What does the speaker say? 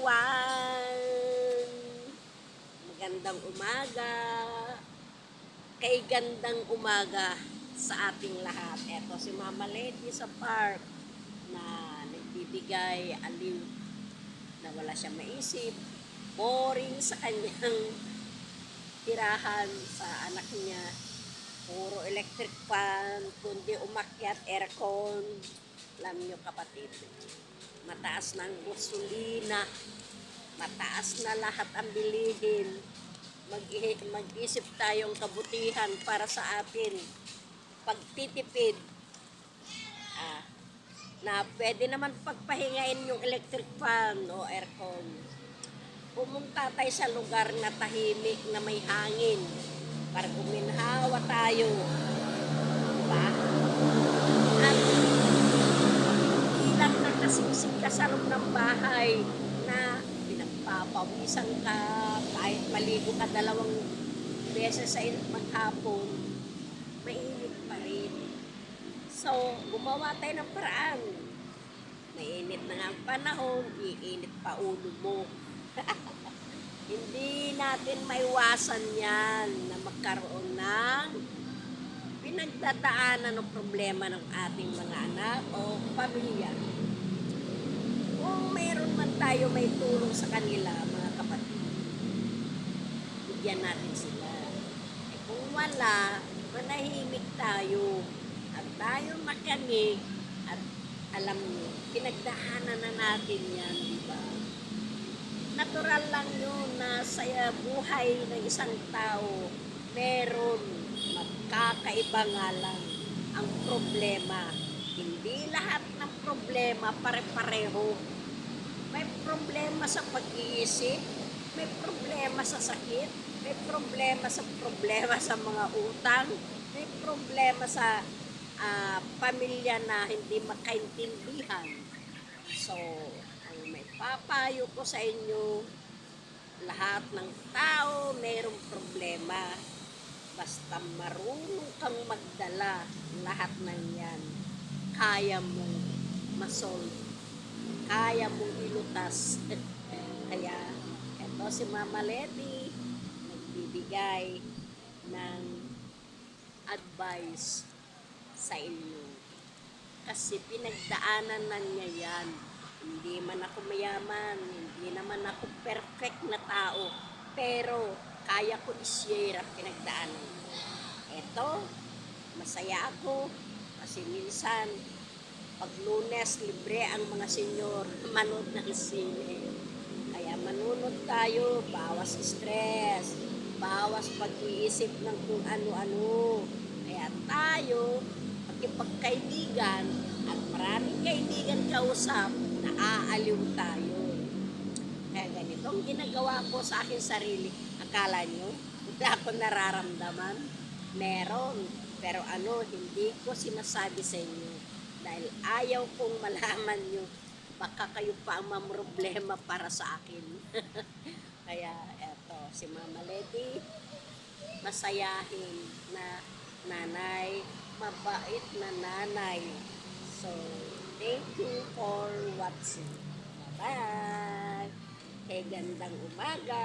everyone! Magandang umaga. Kay gandang umaga sa ating lahat. Eto si Mama Lady sa park na nagbibigay aliw na wala siyang maisip. Boring sa kanyang tirahan sa anak niya. Puro electric fan, kundi umakyat aircon. Alam niyo kapatid, mataas ng gasolina, mataas na lahat ang bilihin. Mag-isip tayong kabutihan para sa atin. Pagtitipid, na pwede naman pagpahingain yung electric fan o aircon. Pumunta tayo sa lugar na tahimik na may hangin para guminhawa tayo. Diba? At ilang nakasiksik ka sa loob ng bahay na pinagpapawisan ka kahit maligo ka 2 beses sa maghapon, mainit pa rin. So, gumawa tayo ng paraan. Mainit na nga ang panahon, iinit pa ulo mo. Hindi natin maiwasan yan na magkaroon ng pinagdadaanan ng problema ng ating mga anak o pamilya. Kung mayroon man tayo may tulong sa kanila, mga kapatid, bigyan natin sila. Kung wala, manahimik tayo at tayo makinig at alam niyo, pinagdaanan na natin yan, di ba? Natural lang yun na sa buhay ng isang tao, meron magkakaiba nga lang ang problema. Hindi lahat ng problema pare-pareho. May problema sa pag-iisip, may problema sa sakit, may problema sa mga utang, may problema sa pamilya na hindi makaintindihan. So, ang may papayo ko sa inyo, lahat ng tao mayroong problema. Basta marunong kang magdala, lahat ng yan, kaya mong masolve, kaya mong ilutas. Kaya, eto si Mama Lady, nagbibigay ng advice sa inyo. Kasi pinagdaanan na niya yan. Hindi man ako mayaman, hindi naman ako perfect na tao, pero kaya ko i-share ang pinagdaanan. Eto, masaya ako kasi minsan pag Lunes libre ang mga senyor manood ng sine. Kaya manunod tayo, bawas stress, bawas pag-iisip ng kung ano-ano. Kaya tayo, pagkaibigan at maraming kaibigan kausap, naaaliw tayo. Kaya ganito ang ginagawa ko sa akin sarili. Akala nyo, wala ako nararamdaman? Meron. Pero hindi ko sinasabi sa inyo. Dahil ayaw kong malaman nyo. Baka kayo pa ang mamroblema para sa akin. Kaya eto, si Mama Lady, masayahin na nanay, mabait na nanay. So, thank you for watching. Bye-bye! Kay gandang umaga!